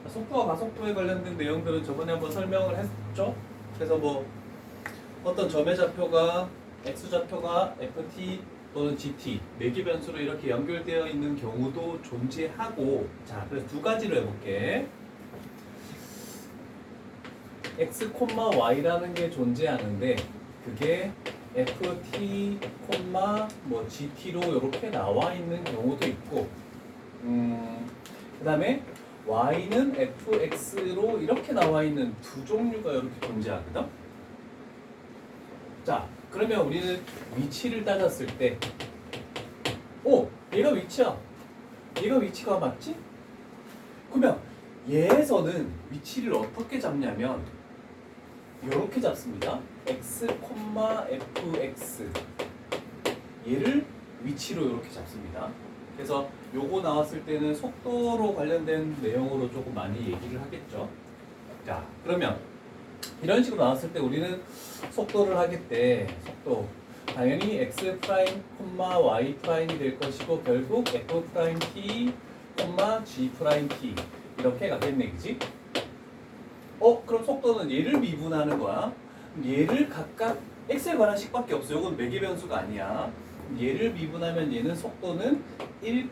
속도와 가속도에 관련된 내용들은 저번에 한번 설명을 했죠. 그래서 뭐 어떤 점의 좌표가 x좌표가 ft 또는 gt 매개 변수로 이렇게 연결되어 있는 경우도 존재하고, 자, 그래서 두 가지로 해볼게. x, y라는 게 존재하는데 그게 ft, 뭐 gt로 이렇게 나와 있는 경우도 있고, 그 다음에 y는 fx로 이렇게 나와 있는 두 종류가 이렇게 존재하거든. 자, 그러면 우리는 위치를 따졌을 때, 얘가 위치야. 얘가 위치가 맞지? 그러면 얘에서는 위치를 어떻게 잡냐면 이렇게 잡습니다. x, fx 얘를 위치로 이렇게 잡습니다. 그래서 요거 나왔을 때는 속도로 관련된 내용으로 조금 많이 얘기를 하겠죠. 자, 그러면 이런 식으로 나왔을 때 우리는 속도를 하겠대. 속도 당연히 x 프라임, y 프라임이 될 것이고 결국 f 프라임 t, g 프라임 t 이렇게 가겠네, 그지? 그럼 속도는 얘를 미분하는 거야. 얘를 각각 x에 관한 식밖에 없어. 이건 매개 변수가 아니야. 얘를 미분하면 얘는 속도는 1,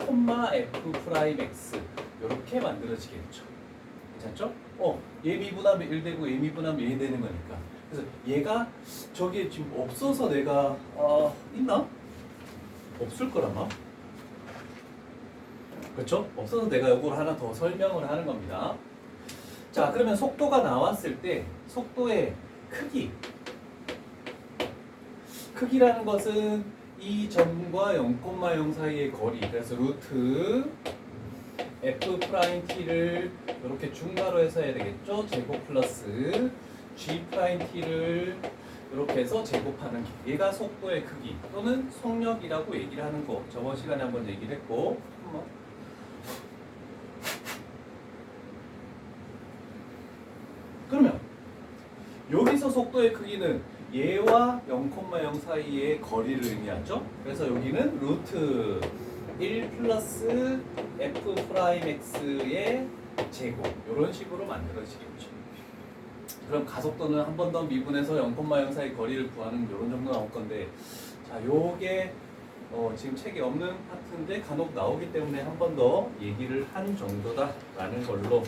f 프라임 x 이렇게 만들어지겠죠. 괜찮죠? 얘 미분하면 1 되고 얘 미분하면 얘 되는 거니까. 그래서 얘가 저기에 지금 없어서 내가 있나? 없을 거라마. 그렇죠? 없어서 내가 이걸 하나 더 설명을 하는 겁니다. 자, 그러면 속도가 나왔을 때 속도의 크기라는 것은 이 점과 0,0 사이의 거리, 그래서 루트 f 프라임 t를 이렇게 중괄호 해서 해야 되겠죠? 제곱 플러스 g 프라임 t를 이렇게 해서 제곱하는 게, 얘가 속도의 크기 또는 속력이라고 얘기를 하는 거 저번 시간에 한번 얘기를 했고, 그러면 여기서 속도의 크기는 얘와 0,0 사이의 거리를 의미하죠. 그래서 여기는 루트 1 플러스 f 프라임 x의 제곱 이런 식으로 만들어지겠죠. 그럼 가속도는 한 번 더 미분해서 0,0 사이 거리를 구하는 이런 정도 나올 건데, 자, 요게 지금 책에 없는 파트인데 간혹 나오기 때문에 한 번 더 얘기를 한 정도다라는 걸로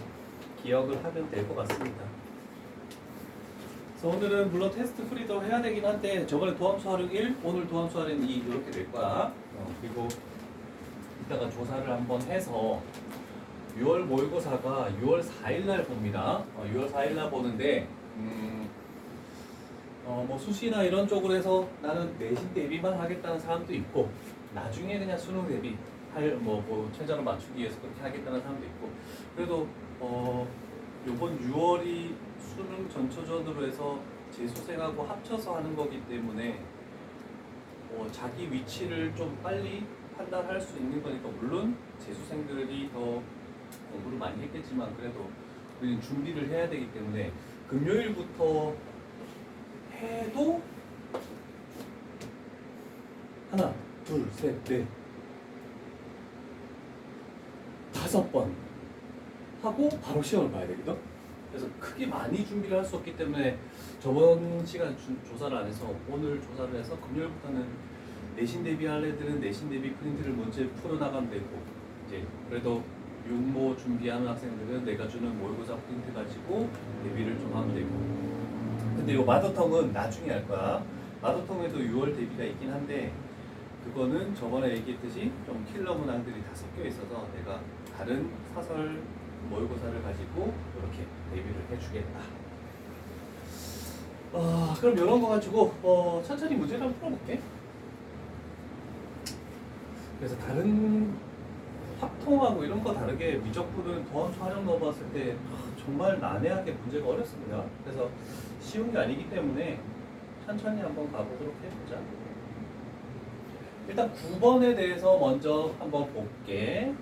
기억을 하면 될 것 같습니다. 그래서 오늘은 물론 테스트 프리도 해야 되긴 한데 저번에 도함수 활용 1, 오늘 도함수 활용 2 이렇게 될 거야. 그리고 이따가 조사를 한번 해서 6월 모의고사가 6월 4일 날 봅니다. 6월 4일 날 보는데 뭐 수시나 이런 쪽으로 해서 나는 내신 대비만 하겠다는 사람도 있고, 나중에 그냥 수능 대비 뭐 최저를 맞추기 위해서 그렇게 하겠다는 사람도 있고, 그래도 요번 6월이 수능 전초전으로 해서 재수생하고 합쳐서 하는 거기 때문에 자기 위치를 좀 빨리 판단할 수 있는 거니까, 물론 재수생들이 더 공부를 많이 했겠지만 그래도 우리는 준비를 해야 되기 때문에 금요일부터 해도 하나, 둘, 셋, 넷, 5번 하고 바로 시험을 봐야 되거든. 그래서 크게 많이 준비를 할 수 없기 때문에 저번 시간 조사를 안 해서 오늘 조사를 해서 금요일부터는 내신 대비할 애들은 내신 대비 프린트를 먼저 풀어나가면 되고, 이제 그래도 육모 준비하는 학생들은 내가 주는 모의고사 프린트 가지고 대비를 좀 하면 되고. 근데 이 마더텅은 나중에 할 거야. 마더텅에도 6월 대비가 있긴 한데 그거는 저번에 얘기했듯이 좀 킬러 문항들이 다 섞여 있어서 내가 다른 사설 모의고사를 가지고 이렇게 대비를 해주겠다. 그럼 이런 거 가지고 천천히 문제를 한번 풀어볼게. 그래서 다른 확통하고 이런 거 다르게 미적분은 도함수 활용 넣어봤을 때 정말 난해하게 문제가 어렵습니다. 그래서 쉬운 게 아니기 때문에 천천히 한번 가보도록 해보자. 일단 9번에 대해서 먼저 한번 볼게.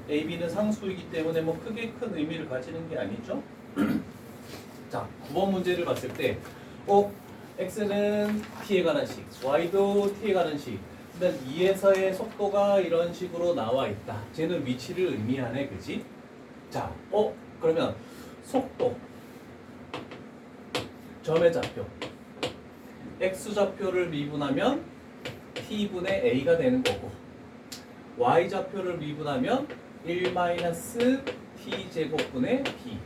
A, B는 상수이기 때문에 뭐 크게 큰 의미를 가지는 게 아니죠. 자, 9번 문제를 봤을 때 X는 T에 관한 식, Y도 T에 관한 식. 일단 2에서의 속도가 이런 식으로 나와 있다. 쟤는 위치를 의미하네, 그지? 자, 그러면 속도, 점의 좌표, x 좌표를 미분하면 t분의 a가 되는 거고, y 좌표를 미분하면 1-t 제곱분의 b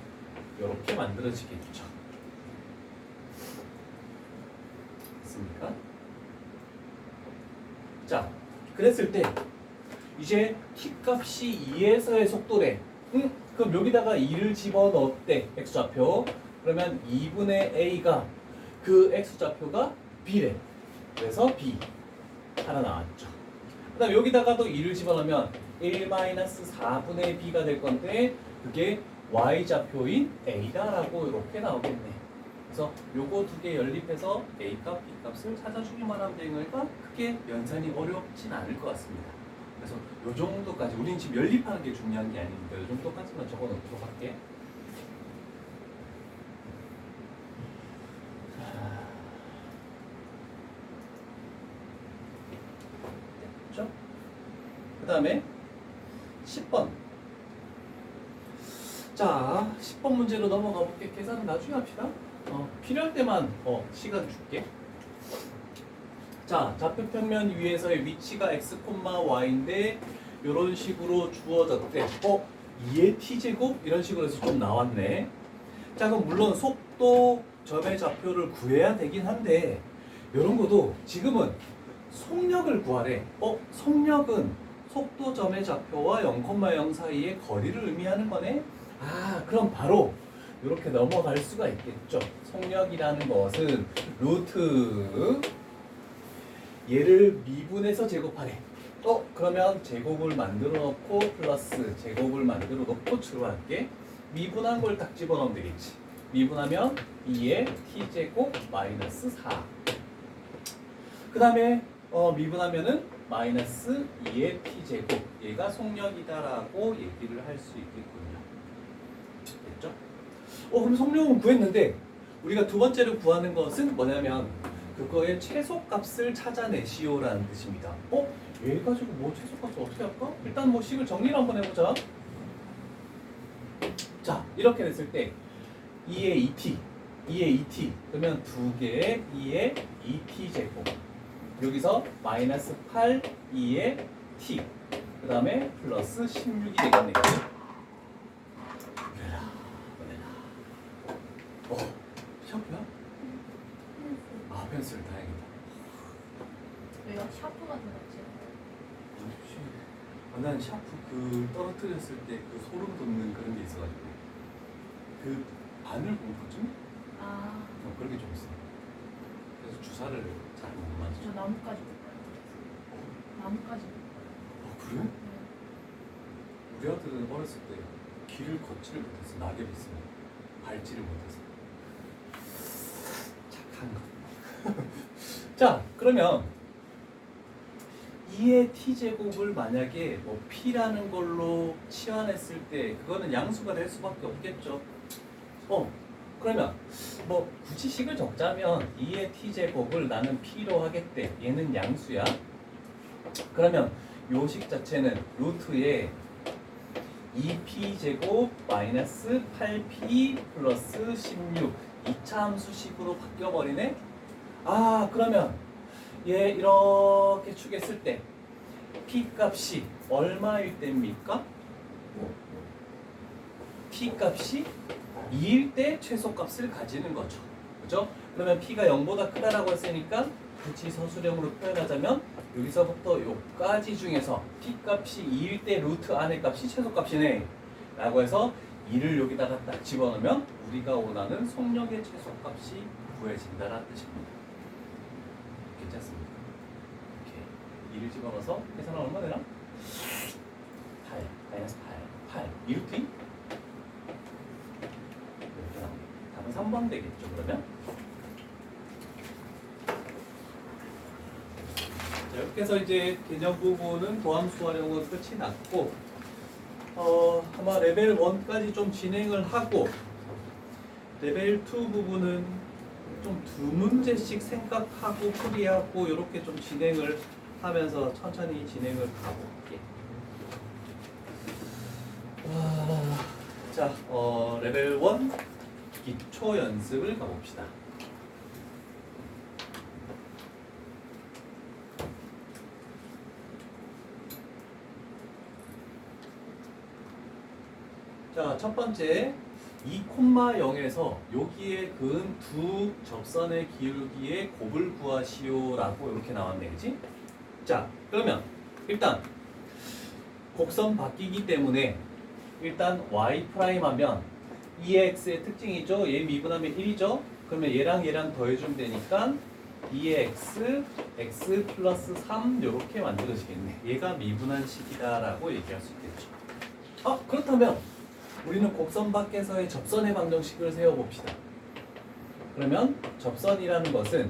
이렇게 만들어지겠죠. 됐습니까? 자, 그랬을 때 이제 t 값이 2에서의 속도래. 그럼 여기다가 2를 집어넣었대. x좌표. 그러면 2분의 a가 그 x좌표가 b래. 그래서 b 하나 나왔죠. 그 다음 여기다가도 2를 집어넣으면 1-4분의 b가 될 건데 그게 y좌표인 a다라고 이렇게 나오겠네. 그래서 요거 두 개 연립해서 a값, b값을 찾아주기만 하면 되는 거니까 크게 연산이 어렵진 않을 것 같습니다. 그래서 요 정도까지, 우리는 지금 연립하는 게 중요한 게 아니니까 요 정도까지만 적어 놓도록 할게. 됐죠? 그 다음에 10번. 자, 10번 문제로 넘어가 볼게. 계산은 나중에 합시다. 필요할 때만 시간 줄게. 자, 좌표평면 위에서의 위치가 x, y인데 이런 식으로 주어졌대. 2의 t제곱 이런 식으로 해서 좀 나왔네. 자, 그럼 물론 속도, 점의 좌표를 구해야 되긴 한데 이런 것도 지금은 속력을 구하래. 속력은 속도, 점의 좌표와 0,0 사이의 거리를 의미하는 거네. 그럼 바로 이렇게 넘어갈 수가 있겠죠. 속력이라는 것은 루트 얘를 미분해서 제곱하래. 그러면 제곱을 만들어 놓고 플러스 제곱을 만들어 놓고 추가할게. 미분한 걸 딱 집어넣으면 되겠지. 미분하면 2의 t제곱 마이너스 4. 그 다음에 미분하면은 마이너스 2의 t제곱. 얘가 속력이다라고 얘기를 할 수 있겠군요. 됐죠? 그럼 속력은 구했는데 우리가 두 번째로 구하는 것은 뭐냐면 그거의 최소값을 찾아내시오라는 뜻입니다. 얘 가지고 뭐 최소값을 어떻게 할까? 일단 뭐 식을 정리를 한번 해보자. 자, 이렇게 됐을 때 2의 2t 그러면 두 개의 2의 2t 제곱 여기서 마이너스 8 2의 t 그 다음에 플러스 16이 되겠네요. 샤프야? 펜슬 다행이다. 왜요? 샤프가 들어갔지? 난 샤프 그 떨어뜨렸을 때 그 소름 돋는 그런 게 있어가지고 그 바늘 공포증? 그런 게 좀 있어. 그래서 주사를 잘 못 맞아. 저 나뭇가지 못 봐요. 나뭇가지 못 봐요. 그래? 네. 우리 아들은 어렸을 때 길을 걷지를 못해서 낙엽 있으면 밟지를 못해서 착한 거. 자, 그러면 2의 t제곱을 만약에 뭐 p라는 걸로 치환했을 때 그거는 양수가 될 수밖에 없겠죠. 그러면 뭐 굳이 식을 적자면 2의 t제곱을 나는 p로 하겠대. 얘는 양수야. 그러면 요 식 자체는 루트에 2p제곱 마이너스 8p 플러스 16 2차 함수식으로 바뀌어버리네. 그러면 얘 이렇게 축했을 때 p 값이 얼마일 때입니까? p 값이 2일 때 최소값을 가지는 거죠. 그죠? 그러면 p가 0보다 크다라고 했으니까 굳이 서술형으로 표현하자면 여기서부터 요까지 중에서 p 값이 2일 때 루트 안의 값이 최소값이네 라고 해서 2를 여기다가 딱 집어넣으면 우리가 원하는 속력의 최소값이 구해진다는 뜻입니다. 괜찮습니까? 이렇게 2를 집어넣어서 계산하면 얼마 되나? 8, 마이너스 8, 2루트 2? 이렇게 나옵니다. 답은 3번 되겠죠, 그러면? 자, 이렇게 해서 이제 개념 부분은 도함수 활용은 끝이 났고 아마 레벨 1까지 좀 진행을 하고 레벨 2 부분은 좀 두 문제씩 생각하고 풀이하고 이렇게 좀 진행을 하면서 천천히 진행을 가볼게. 자, 레벨 1 기초 연습을 가봅시다. 자, 첫 번째 2,0에서 여기에 그은 두 접선의 기울기의 곱을 구하시오라고 이렇게 나왔네, 그치? 자, 그러면 일단 곡선 바뀌기 때문에 일단 y 프라임 하면 2x의 특징이죠. 얘 미분하면 1이죠. 그러면 얘랑 더해주면 되니까 2x, x 플러스 3 이렇게 만들어지겠네. 얘가 미분한 식이다라고 얘기할 수 있겠죠. 그렇다면 우리는 곡선 밖에서의 접선의 방정식을 세워봅시다. 그러면 접선이라는 것은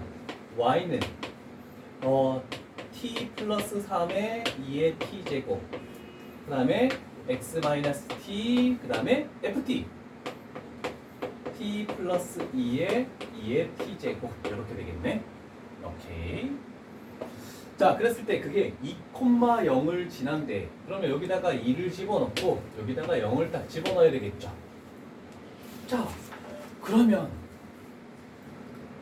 y는 t 플러스 3의 2의 t제곱, 그 다음에 x 마이너스 t, 그 다음에 ft, t 플러스 2의 t제곱 이렇게 되겠네. 오케이. 자, 그랬을 때 그게 2,0을 지난데 그러면 여기다가 2를 집어넣고 여기다가 0을 딱 집어넣어야 되겠죠. 자, 그러면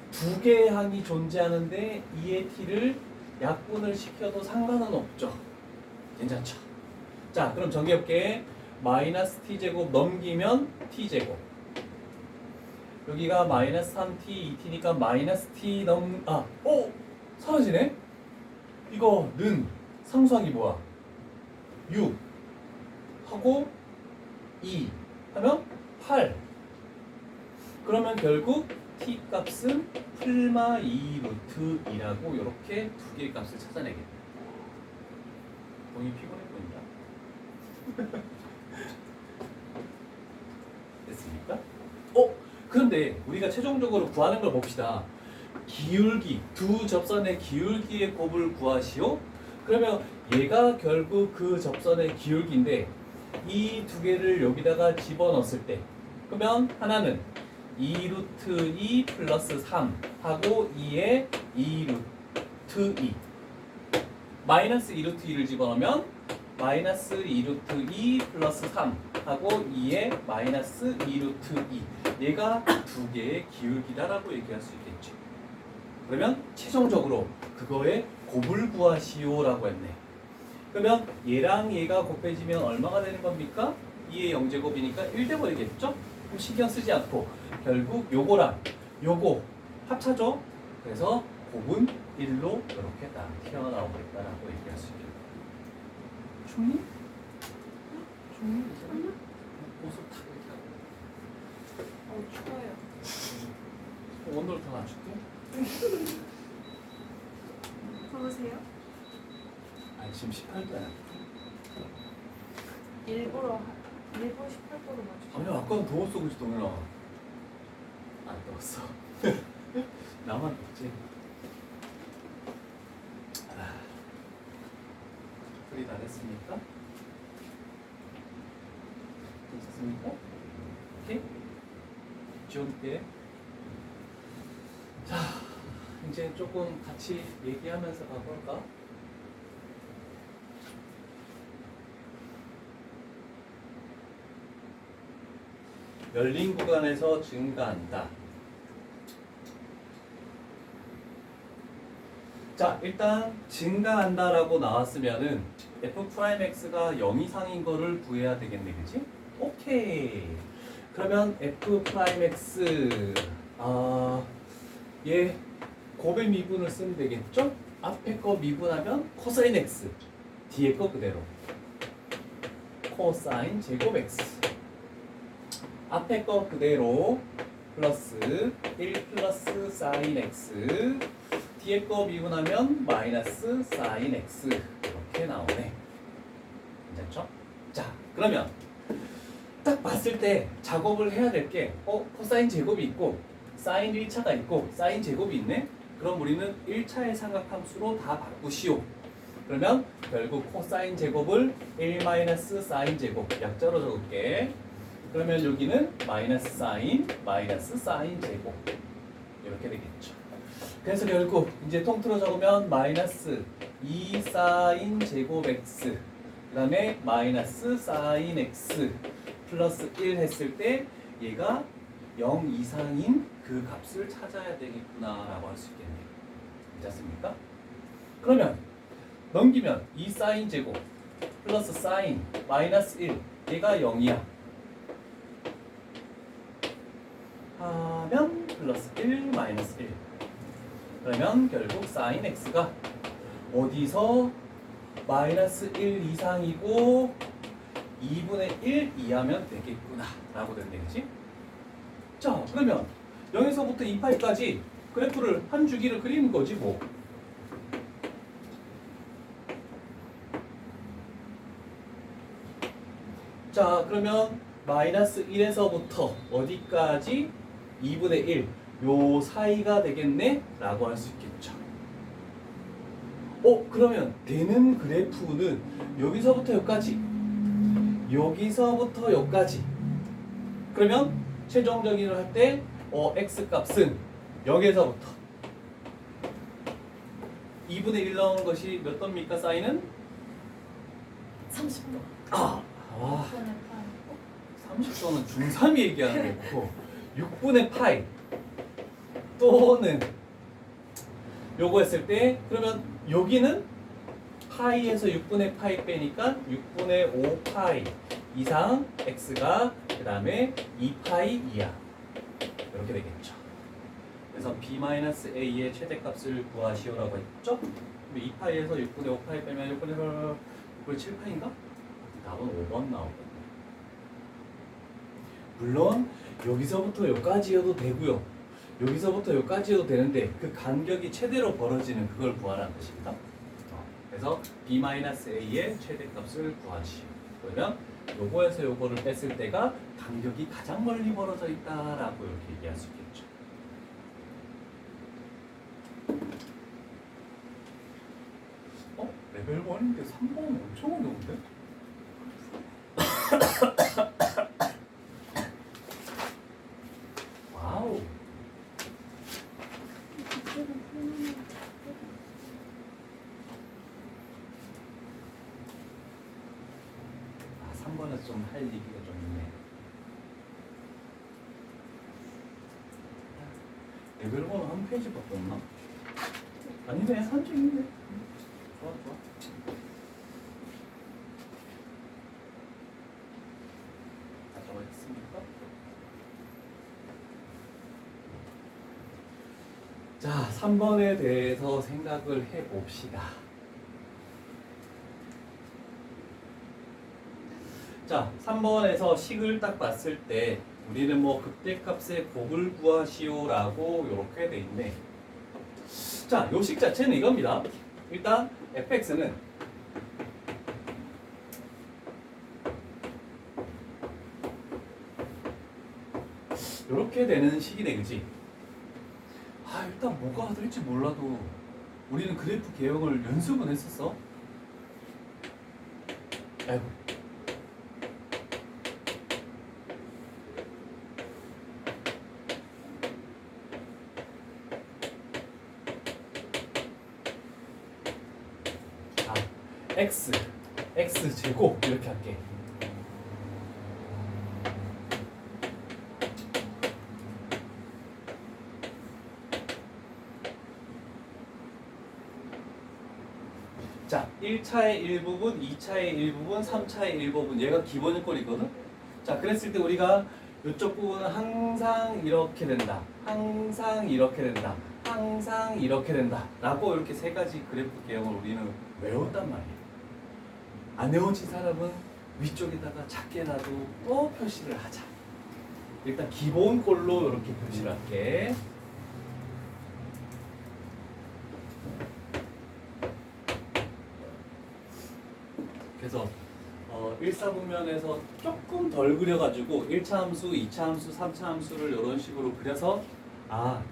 두 개의 항이 존재하는데 2의 t를 약분을 시켜도 상관은 없죠. 괜찮죠? 자, 그럼 정기엽게 마이너스 t제곱 넘기면 t제곱, 여기가 마이너스 3t 2t니까 마이너스 t 사라지네? 이거는 상수항이 뭐야? 6 하고 2 하면 8. 그러면 결국 t 값은 풀마 2 루트 2라고 이렇게 두 개의 값을 찾아내겠네. 동이 피곤해 보인다. 됐습니까? 그런데 우리가 최종적으로 구하는 걸 봅시다. 기울기, 두 접선의 기울기의 곱을 구하시오. 그러면 얘가 결국 그 접선의 기울기인데 이 두 개를 여기다가 집어넣었을 때 그러면 하나는 2루트 2 플러스 3 하고 2에 2루트 2 마이너스 2루트 2를 집어넣으면 마이너스 2루트 2 플러스 3 하고 2에 마이너스 2루트 2 얘가 두 개의 기울기다라고 얘기할 수 있겠죠. 그러면 최종적으로 그거의 곱을 구하시오라고 했네. 그러면 얘랑 얘가 곱해지면 얼마가 되는 겁니까? 2의 0제곱이니까 1 돼버리겠죠? 그럼 신경 쓰지 않고 결국 요거랑 요거 합차죠? 그래서 곱은 1로 이렇게 딱 튀어나오겠다라고 얘기할 수 있겠네요. 춥니? 춥니? 옷을 탁 이렇게 하고. 추워요. 온도를 더 낮출게. 그러세요? 아니 지금 18도야. 일부러 18도로 맞추죠. 아니 아까는 더웠어 그치 동현아. 안 더웠어. 나만 덥지. 풀이 다 됐습니까? 괜찮습니까? 오케이? 지워줄게. 자, 이제 조금 같이 얘기하면서 가볼까? 열린 구간에서 증가한다. 자, 일단 증가한다라고 나왔으면은 f'(x가 0 이상인 거를 구해야 되겠네, 그치? 오케이. 그러면 f'(x) 얘 곱의 미분을 쓰면 되겠죠? 앞에 거 미분하면 코사인 x, 뒤에 거 그대로 코사인 제곱 x, 앞에 거 그대로 플러스 1 플러스 사인 x, 뒤에 거 미분하면 마이너스 사인 x 이렇게 나오네. 괜찮죠? 자, 그러면 딱 봤을 때 작업을 해야 될 게 코사인 제곱이 있고 사인 1차가 있고 사인 제곱이 있네? 그럼 우리는 1차의 삼각함수로 다 바꾸시오. 그러면 결국 코사인 제곱을 1 마이너스 사인 제곱 약자로 적을게. 그러면 여기는 마이너스 사인 제곱 이렇게 되겠죠. 그래서 결국 이제 통틀어 적으면 마이너스 2 사인 제곱 x 그 다음에 마이너스 사인 x 플러스 1 했을 때 얘가 0 이상인 그 값을 찾아야 되겠구나 라고 할 수 있겠네요. 괜찮습니까? 그러면 넘기면 2 사인 제곱 플러스 사인 마이너스 1 얘가 0이야 하면 플러스 1 마이너스 1 그러면 결국 사인 x가 어디서 마이너스 1 이상이고 2분의 1 이하면 되겠구나 라고 된대 그치? 자 그러면 0에서부터 2파이까지 그래프를 한 주기를 그리는 거지 뭐. 자 그러면 마이너스 1에서부터 어디까지 2분의 1 요 사이가 되겠네 라고 할 수 있겠죠. 그러면 되는 그래프는 여기서부터 여기까지 여기서부터 여기까지 그러면 최종 정의를 할 때 x 값은 0에서부터 2분의 1 나오는 것이 몇 도입니까? 사인은? 30도. 아, 6분의 30도는 중3이 얘기하는 거고 6분의 파이 또는 요거 했을 때 그러면 여기는 파이에서 6분의 파이 빼니까 6분의 5파이 이상 x가 그 다음에 2파이 이하 이렇게 되겠죠. 그래서 b-a의 최대값을 구하시오라고 했죠. 2파이에서 6분의 5파이 빼면 6분의 7파인가? 답은 5번 나오거든요. 물론 여기서부터 여기까지여도 되고요. 여기서부터 여기까지여도 되는데 그 간격이 최대로 벌어지는 그걸 구하라는 뜻입니다. 그래서 b-a의 최대값을 구하시오. 그러면 요거에서 요거를 뺐을 때가 간격이 가장 멀리 벌어져 있다라고 이렇게 얘기할 수 있겠죠. 레벨 1인데 3번은 엄청 어려운데? 와우. 아, 3번은 좀 할 얘기가 좀 있네. 레벨 1은 한 페이지밖에 없나? 아니네, 한 줄 있네. 좋아, 좋아. 다 적어있습니까? 자, 3번에 대해서 생각을 해봅시다. 자, 3번에서 식을 딱 봤을 때 우리는 뭐 극대값의 곱을 구하시오라고 이렇게 돼 있네. 자, 요 식 자체는 이겁니다. 일단 fx는 이렇게 되는 식이네, 그지? 아, 일단 뭐가 될지 몰라도 우리는 그래프 개형을 연습은 했었어. 아이고. x 제곱 이렇게 할게. 자, 1차의 일부분, 2차의 일부분, 3차의 일부분 얘가 기본 요건이거든. 자, 그랬을 때 우리가 이쪽 부분은 항상 이렇게 된다. 항상 이렇게 된다. 항상 이렇게 된다. 라고 이렇게 세 가지 그래프 개형을 우리는 외웠단 말이에요. 안 외워진 사람은 위쪽에다가 작게라도 또 표시를 하자. 일단 기본 꼴로 이렇게 표시를 할게. 그래서 1사분면에서 조금 덜 그려가지고 1차 함수, 2차 함수, 3차 함수를 이런 식으로 그려서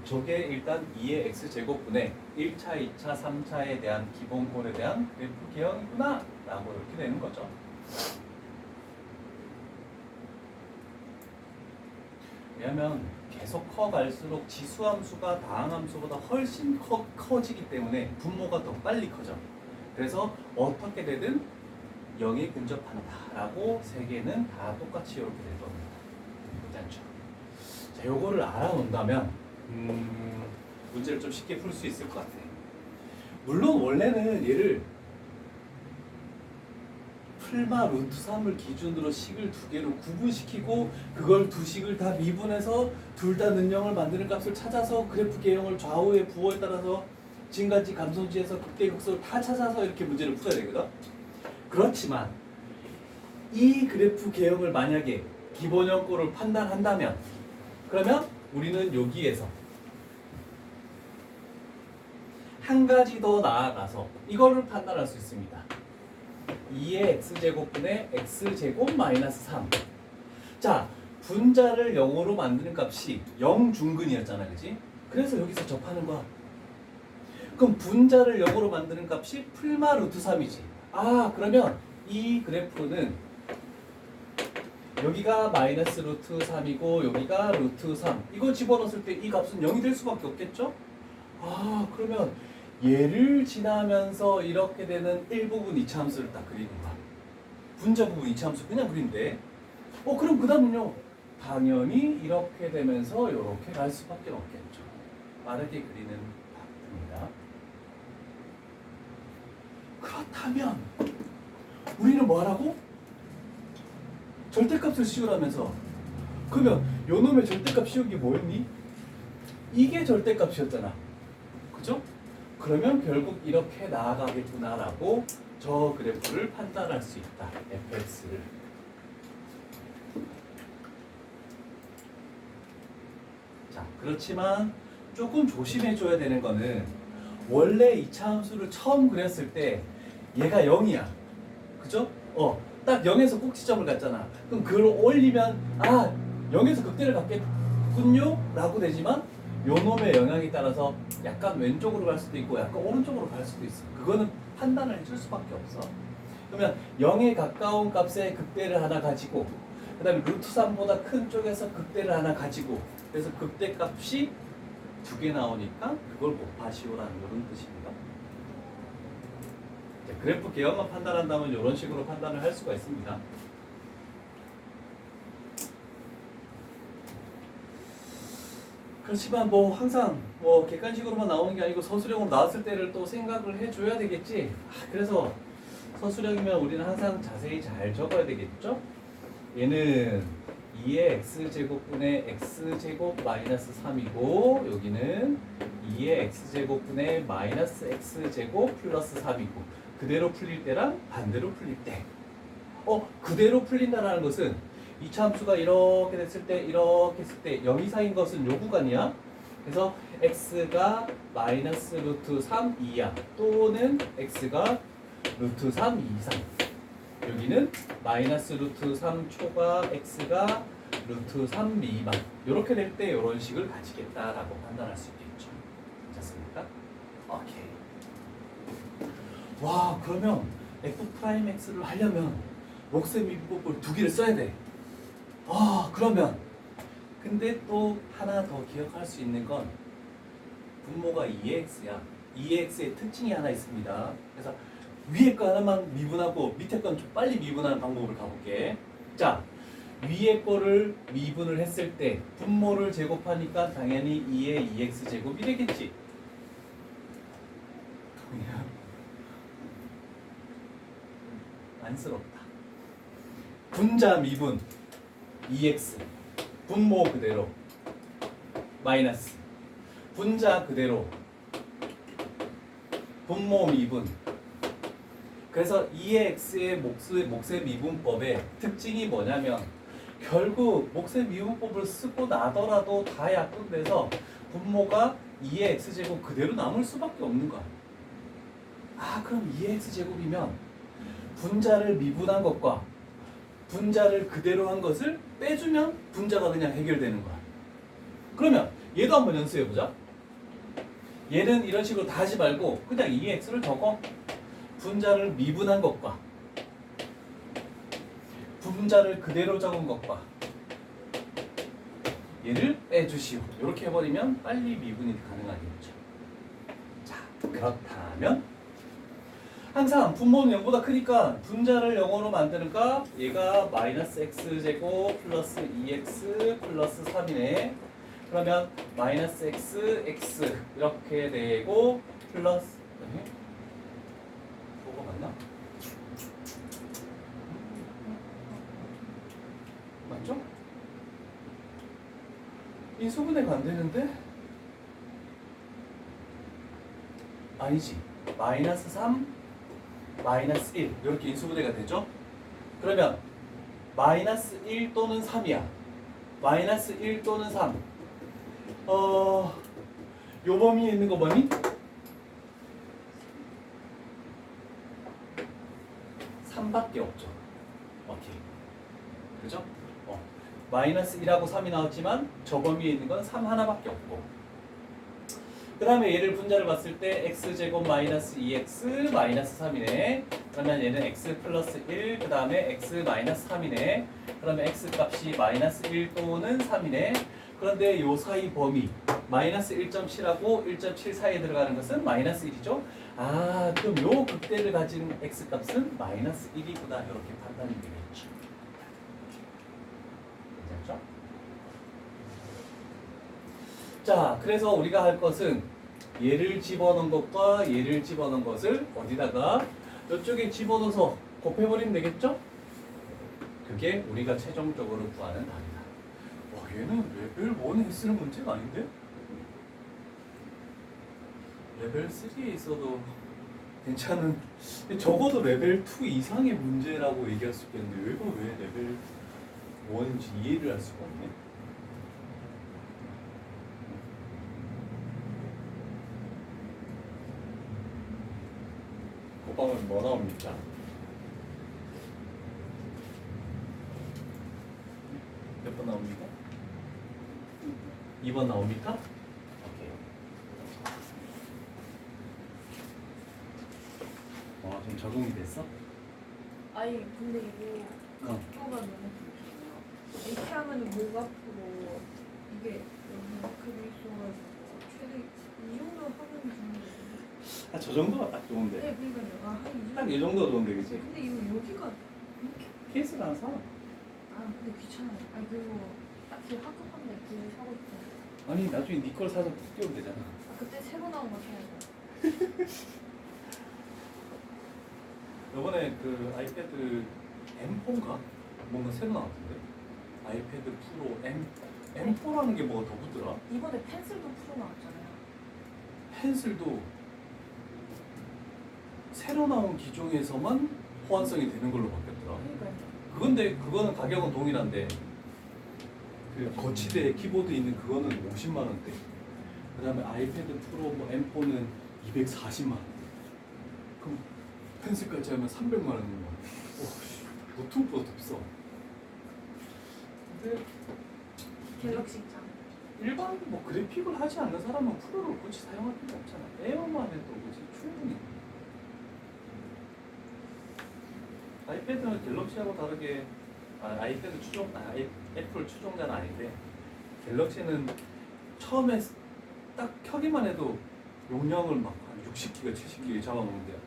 저게 일단 2의 x제곱분의 1차, 2차, 3차에 대한 기본꼴에 대한 그래프 개형이구나 라고 이렇게 되는 거죠. 왜냐하면 계속 커갈수록 지수함수가 다항함수보다 훨씬 커지기 때문에 분모가 더 빨리 커져. 그래서 어떻게 되든 0에 근접한다라고 세 개는 다 똑같이 이렇게 될 겁니다. 괜찮죠? 자, 요거를 알아놓는다면 문제를 좀 쉽게 풀 수 있을 것 같아요. 물론 원래는 얘를 풀마 루트 3을 기준으로 식을 두 개로 구분시키고 그걸 두 식을 다 미분해서 둘 다 능형을 만드는 값을 찾아서 그래프 개형을 좌우의 부호에 따라서 진간지 감소지에서 극대 극소를 다 찾아서 이렇게 문제를 풀어야 되거든. 그렇지만 이 그래프 개형을 만약에 기본형 꼴을 판단한다면 그러면 우리는 여기에서 한 가지 더 나아가서 이거를 판단할 수 있습니다. 2의 x제곱분의 x제곱 마이너스 3. 자, 분자를 0으로 만드는 값이 0 중근이었잖아, 그지? 그래서 여기서 접하는 거야. 그럼 분자를 0으로 만드는 값이 풀마 루트 3이지. 아, 그러면 이 그래프는 여기가 마이너스 루트 3이고 여기가 루트 3. 이거 집어넣었을 때 이 값은 0이 될 수밖에 없겠죠? 아, 그러면 얘를 지나면서 이렇게 되는 일부분 이차함수를 딱 그리는 거야. 분자 부분 이차함수 그냥 그린데. 그럼 그 다음은요. 당연히 이렇게 되면서 이렇게 갈 수밖에 없겠죠. 빠르게 그리는 파트입니다. 그렇다면 우리는 뭐 하라고? 절대값을 씌우라면서. 그러면 요 놈의 절대값 씌우기 뭐였니? 이게 절대값이었잖아. 그죠? 그러면 결국 이렇게 나아가겠구나라고 저 그래프를 판단할 수 있다. fx를. 자, 그렇지만 조금 조심해줘야 되는 거는 원래 이차함수를 처음 그렸을 때 얘가 0이야. 그죠? 딱 0에서 꼭지점을 갔잖아. 그럼 그걸 올리면 0에서 극대를 갖겠군요? 라고 되지만 요 놈의 영향에 따라서 약간 왼쪽으로 갈 수도 있고 약간 오른쪽으로 갈 수도 있어. 그거는 판단을 해줄 수밖에 없어. 그러면 0에 가까운 값의 극대를 하나 가지고 그 다음에 루트 3보다 큰 쪽에서 극대를 하나 가지고 그래서 극대 값이 두 개 나오니까 그걸 곱하시오라는 이런 뜻입니다. 그래프 개형만 판단한다면 이런 식으로 판단을 할 수가 있습니다. 그렇지만 항상 객관식으로만 나오는 게 아니고 서술형으로 나왔을 때를 또 생각을 해줘야 되겠지. 그래서 서술형이면 우리는 항상 자세히 잘 적어야 되겠죠. 얘는 2의 x제곱분의 x제곱 마이너스 3이고 여기는 2의 x제곱분의 마이너스 x제곱 플러스 3이고 그대로 풀릴 때랑 반대로 풀릴 때 그대로 풀린다는 것은 이차함수가 이렇게 됐을 때 이렇게 했을 때 0 이상인 것은 요 구간이야. 그래서 x가 마이너스 루트 3 이하 또는 x가 루트 3 이상 여기는 마이너스 루트 3 초과 x가 루트 3 미만 이렇게 될 때 이런 식을 가지겠다라고 판단할 수 있겠죠. 괜찮습니까? 오케이. 와, 그러면 f'x를 하려면 목세 미분법을 두 개를 써야 돼. 그러면 근데 또 하나 더 기억할 수 있는 건 분모가 2x야. 2x의 특징이 하나 있습니다. 그래서 위에 거 하나만 미분하고 밑에 건 좀 빨리 미분하는 방법을 가볼게. 자, 위에 거를 미분을 했을 때 분모를 제곱하니까 당연히 2의 2x 제곱이 되겠지. 그냥 안쓰럽다. 분자 미분 2x 분모 그대로 마이너스 분자 그대로 분모 미분. 그래서 2x의 목세 미분법의 특징이 뭐냐면 결국 목세 미분법을 쓰고 나더라도 다 약분돼서 분모가 2의 x제곱 그대로 남을 수밖에 없는 거야. 그럼 2의 x제곱이면 분자를 미분한 것과 분자를 그대로 한 것을 빼주면 분자가 그냥 해결되는 거야. 그러면 얘도 한번 연수해보자. 얘는 이런 식으로 다 하지 말고 그냥 2x를 적어. 분자를 미분한 것과 분자를 그대로 적은 것과 얘를 빼주시오. 이렇게 해버리면 빨리 미분이 가능하겠죠. 자, 그렇다면 항상 분모는 0보다 크니까 분자를 0으로 만드는 값 얘가 마이너스 x제곱 플러스 2x 플러스 3이네. 그러면 마이너스 x 이렇게 되고 플러스 그거 맞나? 맞죠? 인수분해가 안 되는데? 아니지. 마이너스 3, 마이너스 1 이렇게 인수분해가 되죠? 그러면 마이너스 1 또는 3이야. 마이너스 1 또는 3. 요 범위에 있는 거 뭐니? 3밖에 없죠. 오케이. 그죠? 마이너스 1하고 3이 나왔지만 저 범위에 있는 건 3 하나밖에 없고. 그 다음에 얘를 분자를 봤을 때 x제곱 마이너스 2x 마이너스 3이네. 그러면 얘는 x 플러스 1, 그 다음에 x 마이너스 3이네. 그러면 x 값이 마이너스 1 또는 3이네. 그런데 요 사이 범위 마이너스 1.7하고 1.7 사이에 들어가는 것은 마이너스 1이죠. 아, 그럼 요 극대를 가진 x 값은 마이너스 1이구나. 이렇게 판단이 되겠죠. 괜찮죠? 자, 그래서 우리가 할 것은 얘를 집어넣은 것과 얘를 집어넣은 것을 어디다가 이쪽에 집어넣어서 곱해버리면 되겠죠? 그게 우리가 최종적으로 구하는 답이다. 와, 얘는 레벨 1에 쓰는 문제가 아닌데? 레벨 3에 있어도 괜찮은, 적어도 레벨 2 이상의 문제라고 얘기할 수 있겠는데 이거 왜 레벨 1인지 이해를 할 수가 없네. 곱하면 뭐 나옵니까? 몇 번 나옵니까? 2번 나옵니까? 오케이. 좀 적응이 됐어? 아니 근데 이거 각도가 너무 불편해요. 이렇게 하면은 목 앞으로 이게 여기 그게 있어가지고 최대 이 정도 하면 좋은데. 저 정도가 딱 좋은데. 네, 그러니까요. 한 딱 이 정도가 좋은데, 그치? 근데 이거 여기가 이렇게. 케이스를 안 사. 근데 귀찮아요. 아니 그리고 딱히 학급한데 그거 사고 싶어요. 아니, 나중에 네 걸 사서 끼우면 되잖아. 그때 새로 나온 거 사야죠. 이번에 그 아이패드 M4인가? 뭔가 새로 나왔던데? 아이패드 프로 M4라는 게 뭐가 더 붙더라? 이번에 펜슬도 프로 나왔잖아요. 펜슬도 새로 나온 기종에서만 호환성이 되는 걸로 바뀌었더라. 그러니까요. 그거는 가격은 동일한데 그 거치대 키보드 있는 그거는 50만 원대. 그다음에 아이패드 프로 뭐 M4는 240만 원. 그럼 펜슬까지 하면 300만 원인 거야. 노트북보다 더 비싸. 근데 갤럭시 있잖아. 일반 뭐 그래픽을 하지 않는 사람은 프로를 굳이 사용할 필요 없잖아. 에어만 해도 그지 충분히. 아이패드는 갤럭시하고 다르게 아이패드 애플 추종자는 아닌데 갤럭시는 처음에 딱 켜기만 해도 용량을 막 한 60기가 70기가 잡아놓는데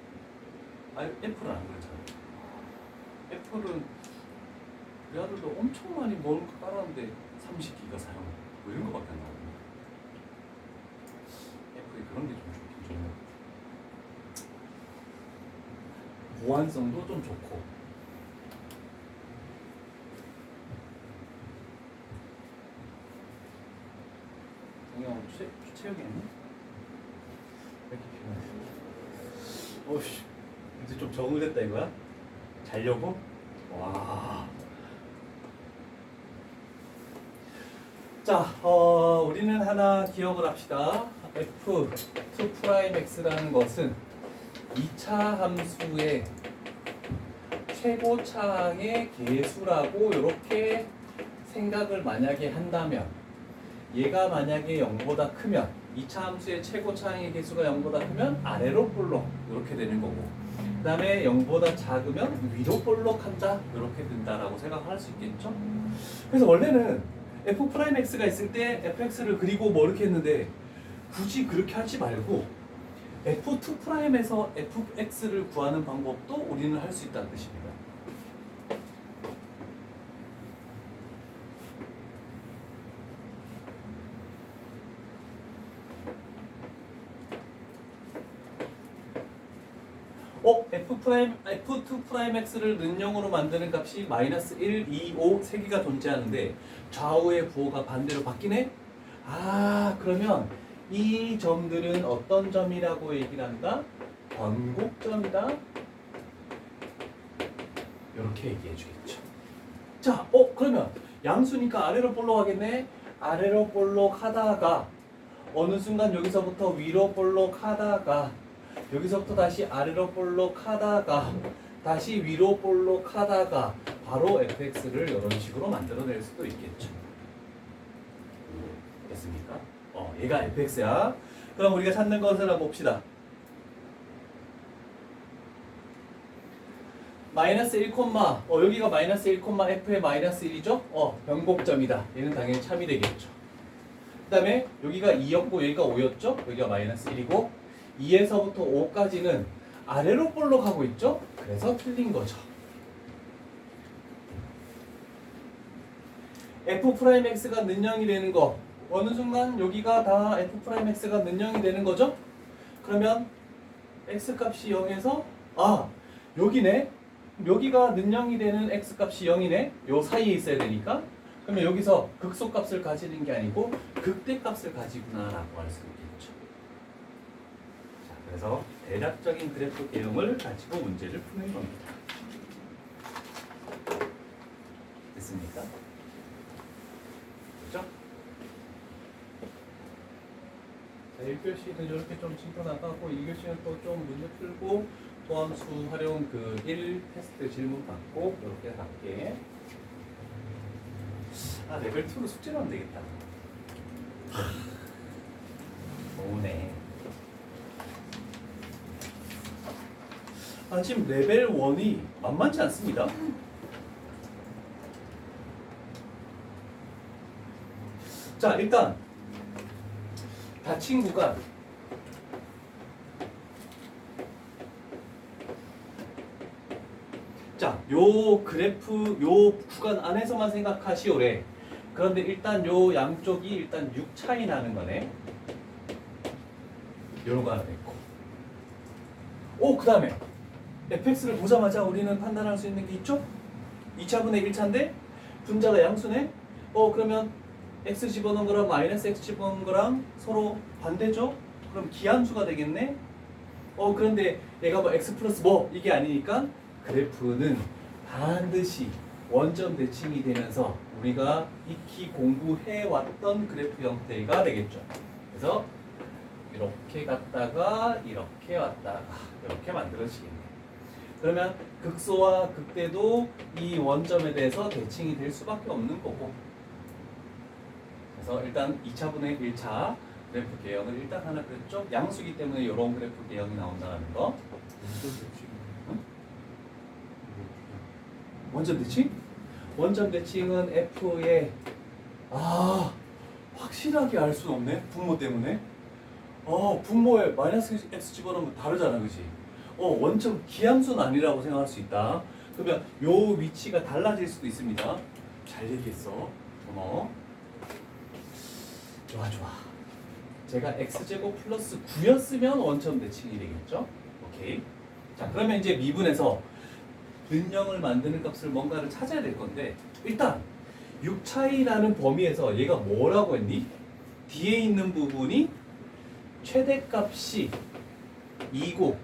애플은 안 그렇잖아. 애플은 우리 아들도 엄청 많이 먹을 거 깔았는데 30기가 사용 뭐 이런 거밖에 안 나오거든. 애플이 그런 게 좀 좋긴 좋네. 보안성도 좀 좋고. 동영 체육했니? 왜 이렇게 피곤해? 어씨, 이제 좀 적응됐다 이거야? 자려고? 와. 자, 우리는 하나 기억을 합시다. f2'x라는 것은 2차 함수의 최고차항의 개수라고 이렇게 생각을 만약에 한다면 얘가 만약에 0보다 크면 2차 함수의 최고차항의 개수가 0보다 크면 아래로 볼록 이렇게 되는 거고 그 다음에 0보다 작으면 위로 볼록한다 이렇게 된다라고 생각할 수 있겠죠? 그래서 원래는 f'x가 있을 때 fx를 그리고 뭐 이렇게 했는데 굳이 그렇게 하지 말고 F2'에서 fx를 구하는 방법도 우리는 할 수 있다는 뜻입니다. F2'x를 는영으로 만드는 값이 마이너스 1, 2, 5 세 개가 존재하는데 좌우의 부호가 반대로 바뀌네? 아, 그러면 이 점들은 어떤 점이라고 얘기를 한다? 변곡점이다. 이렇게 얘기해 주겠죠. 자, 그러면 양수니까 아래로 볼록하겠네? 아래로 볼록하다가 어느 순간 여기서부터 위로 볼록하다가 여기서부터 다시 아래로 볼록하다가 다시 위로 볼록하다가 바로 fx를 이런 식으로 만들어낼 수도 있겠죠. 됐습니까? 얘가 fx야. 그럼 우리가 찾는 것을 한번 봅시다. 마이너스 1, 여기가 마이너스 1, f의 마이너스 1이죠? 변곡점이다. 얘는 당연히 참이 되겠죠. 그 다음에 여기가 2였고 여기가 5였죠? 여기가 마이너스 1이고 2에서부터 5까지는 아래로 볼록하고 있죠? 그래서 틀린 거죠. f'x가 는영이 되는 거 어느 순간 여기가 다 f'x가 는영이 되는 거죠? 그러면 x값이 0에서 여기네? 여기가 는영이 되는 x값이 0이네? 요 사이에 있어야 되니까 그러면 여기서 극소값을 가지는 게 아니고 극대값을 가지구나 라고 할 수 있겠죠. 자, 그래서 대략적인 그래프 개형을 가지고 문제를 푸는 겁니다. 됐습니까? 그렇죠? 자, 1교시는 이렇게 좀 짚어 나가고 2교시는 또 좀 문제 풀고 포함수 활용 그 1 테스트 질문 받고 이렇게 갈게. 레벨 2로 숙제로 하면 되겠다. 오네. 지금 레벨 1이 만만치 않습니다. 자, 일단 닫힌 구간 자, 요 그래프 요 구간 안에서만 생각하시오래. 그런데 일단 요 양쪽이 일단 6 차이 나는 거네. 요런 거 하나 됐고. 그 다음에 fx를 보자마자 우리는 판단할 수 있는 게 있죠? 2차분의 1차인데 분자가 양수네? 그러면 x 집어넣은 거랑 마이너스 x 집어넣은 거랑 서로 반대죠? 그럼 기함수가 되겠네? 그런데 얘가 뭐 x 플러스 뭐 이게 아니니까 그래프는 반드시 원점 대칭이 되면서 우리가 익히 공부해왔던 그래프 형태가 되겠죠. 그래서 이렇게 갔다가 이렇게 왔다가 이렇게 만들어지겠네요. 그러면 극소와 극대도 이 원점에 대해서 대칭이 될 수밖에 없는 거고. 그래서 일단 2차분의 1차 그래프 개형을 일단 하나 그랬죠. 양수기 때문에 이런 그래프 개형이 나온다는 거. 원점 대칭? 원점 대칭은 F의 확실하게 알 수는 없네. 분모 때문에. 분모에 마이너스 X 집어넣으면 다르잖아, 그지? 원점 기함수는 아니라고 생각할 수 있다. 그러면 요 위치가 달라질 수도 있습니다. 잘 얘기했어. 고마워. 좋아. 제가 X제곱 플러스 9였으면 원점 대칭이 되겠죠? 오케이. 자, 그러면 이제 미분에서 근형을 만드는 값을 뭔가를 찾아야 될 건데 일단 6차이라는 범위에서 얘가 뭐라고 했니? 뒤에 있는 부분이 최대값이 2고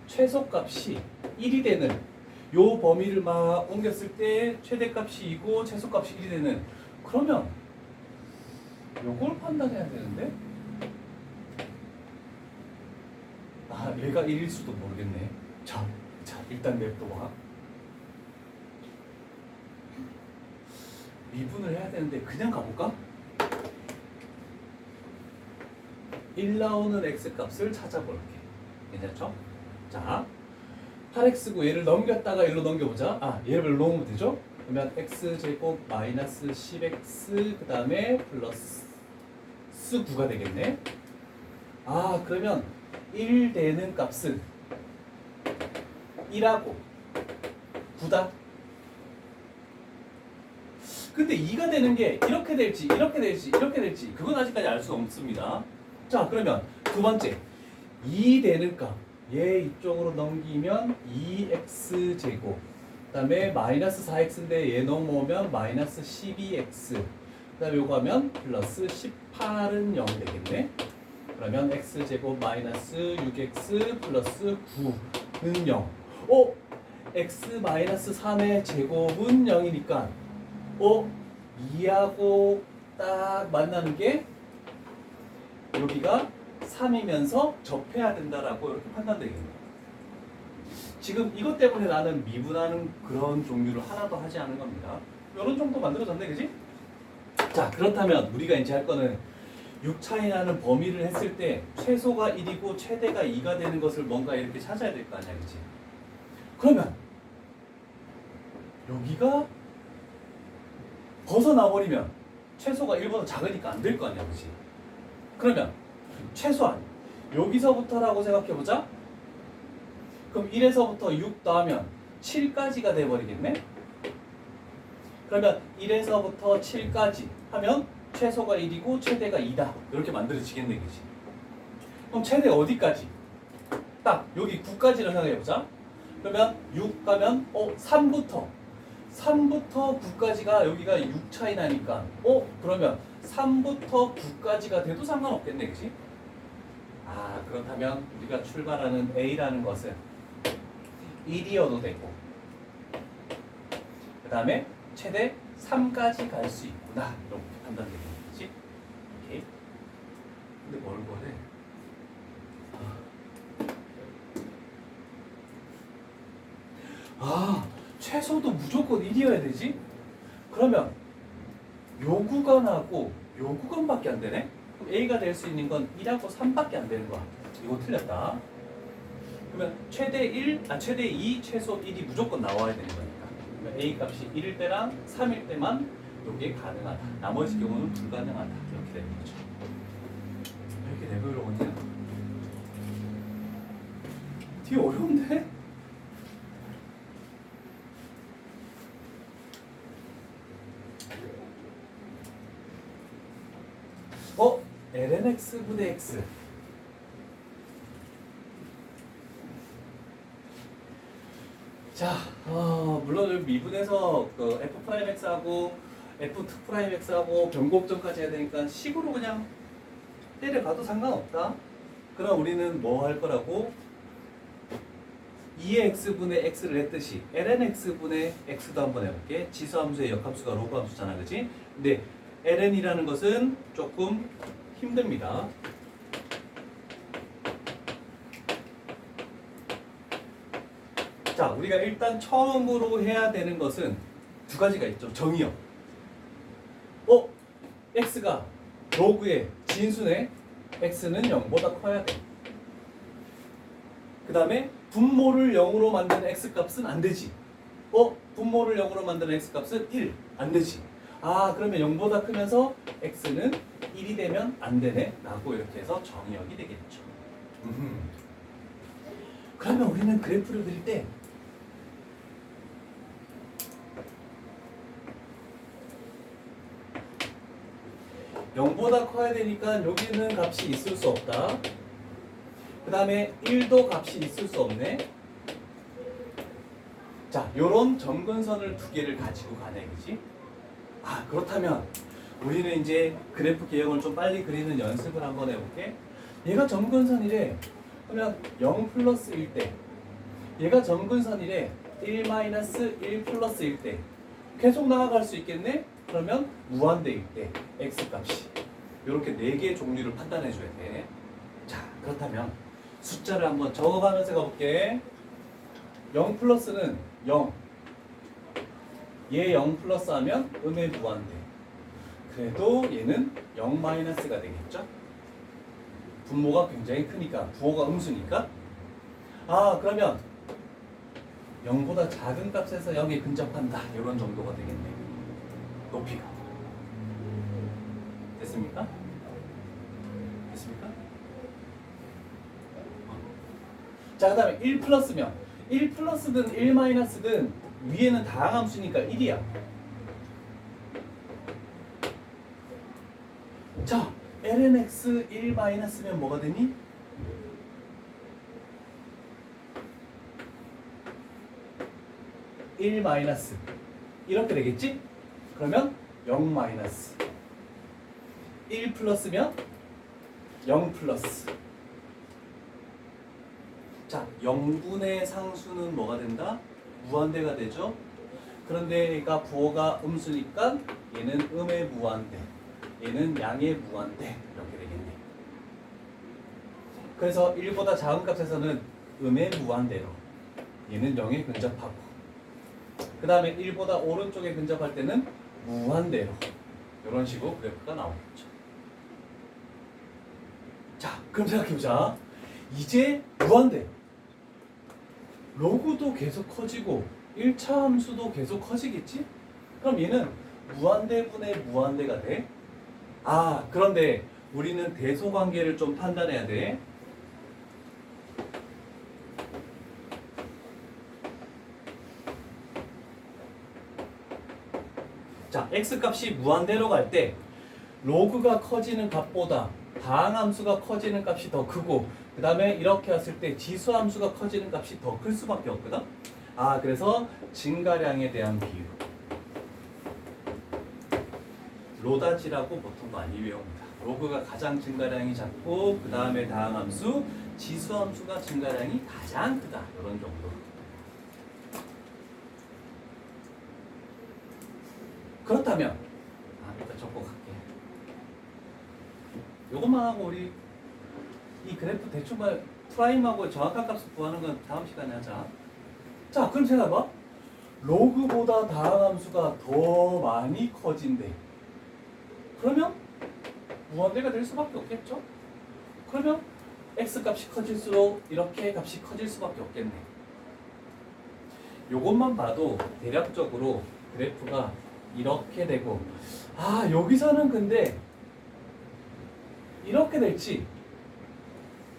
최소값이 1이 되는 요 범위를 막 옮겼을 때 최대값이 2고 최소값이 1이 되는 그러면 요걸 판단해야 되는데 얘가 1일 수도 모르겠네. 자 일단 냅둬봐. 미분을 해야 되는데 그냥 가볼까? 1 나오는 x값을 찾아볼게. 괜찮죠? 자, 8x고 얘를 넘겼다가 1로 넘겨보자. 얘를 넘으면 되죠? 그러면 x제곱 마이너스 10x 그 다음에 플러스 9가 되겠네. 그러면 1 되는 값은 1하고 9다. 근데 2가 되는 게 이렇게 될지 이렇게 될지 이렇게 될지 그건 아직까지 알 수 없습니다. 자, 그러면 두 번째 2 되는 값 얘 이쪽으로 넘기면 2x제곱 그 다음에 마이너스 4x인데 얘 넘어오면 마이너스 12x 그 다음에 요거 하면 플러스 18은 0 되겠네. 그러면 x제곱 마이너스 6x 플러스 9는 0. x 마이너스 3의 제곱은 0이니까 2하고 딱 만나는 게 여기가 3이면서 접해야 된다라고 이렇게 판단되겠네요. 지금 이것 때문에 나는 미분하는 그런 종류를 하나도 하지 않은 겁니다. 이런 정도 만들어졌네, 그지? 자, 그렇다면 우리가 이제 할 거는 6 차이 나는 범위를 했을 때 최소가 1이고 최대가 2가 되는 것을 뭔가 이렇게 찾아야 될 거 아니야, 그치? 그러면 여기가 벗어나버리면 최소가 1보다 작으니까 안 될 거 아니야, 그치? 그러면 최소한 여기서부터라고 생각해보자. 그럼 1에서부터 6 더하면 7까지가 돼버리겠네? 그러면 1에서부터 7까지 하면 최소가 1이고 최대가 2다. 이렇게 만들어지겠네, 그치? 그럼 최대 어디까지? 딱 여기 9까지를 생각해보자. 그러면 6 가면 3부터 9까지가 여기가 6 차이 나니까 그러면 3부터 9까지가 돼도 상관없겠네, 그치? 그렇다면 우리가 출발하는 A라는 것은 1이어도 되고 그 다음에 최대 3까지 갈 수 있구나 이렇게 판단되는 거지. 오케이. 근데 뭘 거래? 최소도 무조건 1이어야 되지? 그러면 요 구간하고 요 구간밖에 안 되네? 그럼 A가 될 수 있는 건 1하고 3밖에 안 되는 거야. 이거 틀렸다. 그러면 최대 2, 최소 1이 무조건 나와야 되는 거니까. 그러면 A 값이 1일 때랑 3일 때만 이게 가능하다. 나머지 경우는 불가능하다. 이렇게 되는 거죠. 왜 이렇게 레벨을 오냐? 되게 어려운데? lnx분의 x. 자, 물론 미분에서 그 f'x하고 f2'x하고 변곡점까지 해야 되니까 식으로 그냥 때려가도 상관없다. 그럼 우리는 뭐 할 거라고? 2의 x분의 x를 했듯이 lnx분의 x도 한번 해볼게. 지수함수의 역함수가 로그함수잖아, 그치? 근데 ln이라는 것은 조금 힘듭니다. 자, 우리가 일단 처음으로 해야 되는 것은 두 가지가 있죠. 정의요. x가 로그의 진수네. x는 0보다 커야 돼. 그 다음에 분모를 0으로 만드는 x값은 안 되지. 분모를 0으로 만드는 x값은 1. 안 되지. 그러면 0보다 크면서 x는 1이 되면 안 되네. 라고 이렇게 해서 정의역이 되겠죠. 그러면 우리는 그래프를 그릴 때 (0보다) 커야 되니까 여기는 값이 있을 수 없다. 그 다음에 1도 값이 있을 수 없네. 자, 요런 점근선을 두 개를 가지고 가네, 그지? 그렇다면 우리는 이제 그래프 개형을 좀 빨리 그리는 연습을 한번 해볼게. 얘가 점근선이래. 그러면 0 플러스 1 때, 얘가 점근선이래. 1 마이너스 1 플러스 1 때 계속 나아갈 수 있겠네? 그러면 무한대일 때 x값이 이렇게 4개의 종류를 판단해 줘야 돼. 자, 그렇다면 숫자를 한번 적어가면서 가볼게. 0 플러스는 0. 얘 0 플러스 하면 음의 무한대. 그래도 얘는 0 마이너스가 되겠죠? 분모가 굉장히 크니까, 부호가 음수니까. 그러면 0보다 작은 값에서 0에 근접한다. 이런 정도가 되겠네. 높이가. 됐습니까? 됐습니까? 자, 그 다음에 1 플러스면 1 플러스든 1 마이너스든 위에는 다항함수니까 1이야. 자, lnx 1 마이너스면 뭐가 되니? 1 마이너스 이렇게 되겠지? 그러면 0 마이너스 1 플러스면 0 플러스. 자, 0분의 상수는 뭐가 된다? 무한대가 되죠? 그런데 얘가 부호가 음수니까 얘는 음의 무한대, 얘는 양의 무한대 이렇게 되겠네. 그래서 1보다 작은 값에서는 음의 무한대로, 얘는 0에 근접하고, 그 다음에 1보다 오른쪽에 근접할 때는 무한대로 이런 식으로 그래프가 나오겠죠. 자, 그럼 생각해보자. 이제 무한대, 로그도 계속 커지고 1차 함수도 계속 커지겠지? 그럼 얘는 무한대분의 무한대가 돼. 아, 그런데 우리는 대소관계를 좀 판단해야 돼. 자, x값이 무한대로 갈 때 로그가 커지는 값보다 다항함수가 커지는 값이 더 크고, 그 다음에 이렇게 왔을 때 지수함수가 커지는 값이 더 클 수밖에 없거든. 아, 그래서 증가량에 대한 비율, 로다지라고 보통 많이 외웁니다. 로그가 가장 증가량이 작고, 그 다음에 다항함수, 지수함수가 증가량이 가장 크다, 이런 정도. 그렇다면 일단 적고 갈게. 요것만 하고 우리 이 그래프 대충만 프라임하고 정확한 값을 구하는 건 다음 시간에 하자. 자, 그럼 생각해봐. 로그보다 다항함수가 더 많이 커진대. 그러면 무한대가 될 수밖에 없겠죠? 그러면 x값이 커질수록 이렇게 값이 커질 수밖에 없겠네. 요것만 봐도 대략적으로 그래프가 이렇게 되고, 아, 여기서는 근데 이렇게 될지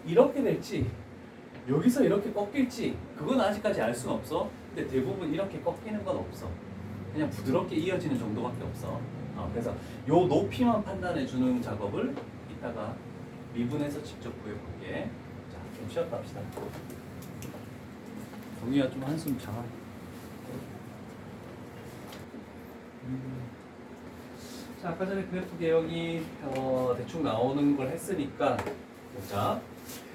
이렇게 될지 여기서 이렇게 꺾일지 그건 아직까지 알 수는 없어. 근데 대부분 이렇게 꺾이는 건 없어. 그냥 부드럽게 이어지는 정도밖에 없어. 그래서 요 높이만 판단해 주는 작업을 이따가 미분해서 직접 구해볼게. 자, 좀 쉬었다 합시다. 동희야, 좀 한숨 자. 자, 아까 전에 그래프 개혁이 대충 나오는 걸 했으니까 보자.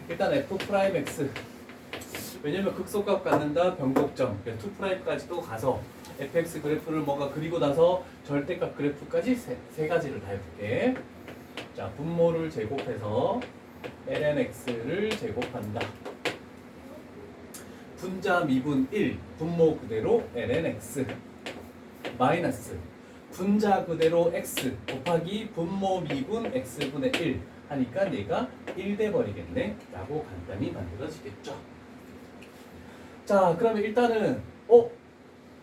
일단 f'(x), 왜냐면 극소값 갖는다 변곡점 2'까지도 가서 fx 그래프를 뭔가 그리고 나서 절대값 그래프까지 세 가지를 다 해볼게. 자, 분모를 제곱해서 lnx를 제곱한다. 분자 미분 1, 분모 그대로 lnx 마이너스 분자 그대로 x 곱하기 분모 미분 x분의 1 하니까 얘가 1 돼버리겠네 라고 간단히 만들어지겠죠. 자, 그러면 일단은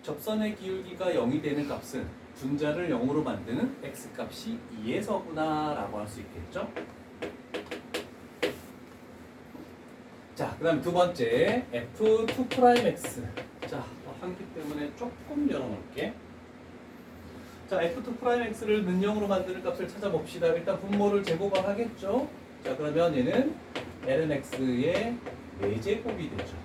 접선의 기울기가 0이 되는 값은 분자를 0으로 만드는 x값이 2에서구나 라고 할 수 있겠죠. 자, 그 다음에 두 번째 f2'x. 자, 한기 때문에 조금 열어놓을게. 자, f2'x를 는영으로 만드는 값을 찾아봅시다. 일단 분모를 제곱을 하겠죠. 자, 그러면 얘는 lnx의 4제곱이 되죠.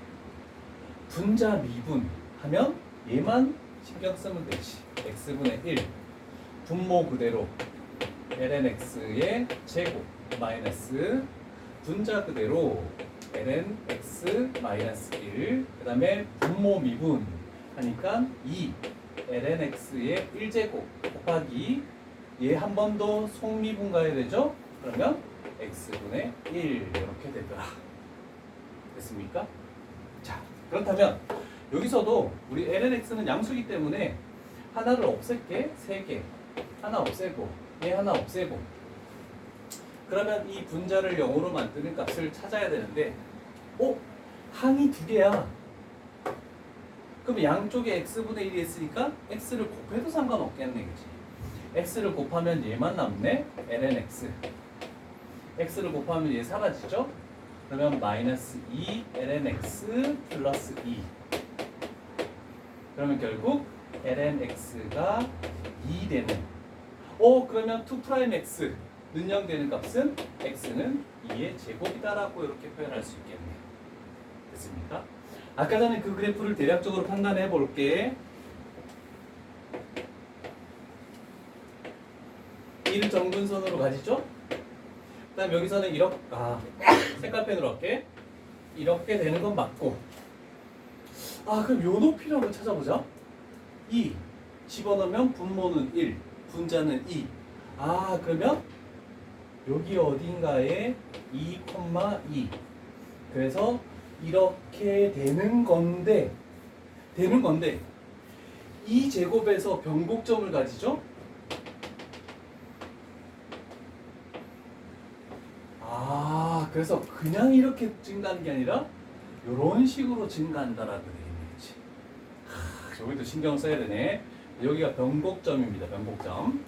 분자 미분 하면 얘만 신경 쓰면 되지. x분의 1 분모 그대로 lnx의 제곱 마이너스 분자 그대로 lnx 마이너스 1, 그 다음에 분모 미분 하니까 2 lnx의 1제곱 곱하기 얘 한 번 더 속미분 가야 되죠? 그러면 x분의 1 이렇게 되더라. 됐습니까? 자, 그렇다면 여기서도 우리 lnx는 양수이기 때문에 하나를 없앨게. 3개 하나 없애고 얘 하나 없애고, 그러면 이 분자를 0으로 만드는 값을 찾아야 되는데 항이 2개야. 그럼 양쪽에 x분의 1이 있으니까 x를 곱해도 상관없겠네, 그치? x를 곱하면 얘만 남네, lnx. x를 곱하면 얘 사라지죠? 그러면 마이너스 2 ln x 플러스 2. 그러면 결국 ln x가 2 되는. 그러면 2' x 능량되는 값은 x는 2의 제곱이다라고 이렇게 표현할 수 있겠네요. 됐습니까? 아까 전에 그 그래프를 대략적으로 판단해 볼게. 1을 정근선으로 가지죠? 그 다음 여기서는 이렇게, 색깔펜으로 할게. 이렇게 되는 건 맞고. 그럼 요 높이를 한번 찾아보자. 2 집어넣으면 분모는 1, 분자는 2. 그러면 여기 어딘가에 2,2. 그래서 이렇게 되는 건데 이 제곱에서 변곡점을 가지죠? 그래서 그냥 이렇게 증가하는 게 아니라 이런 식으로 증가한다라고 되겠지. 여기도 신경 써야 되네. 여기가 변곡점입니다. 변곡점.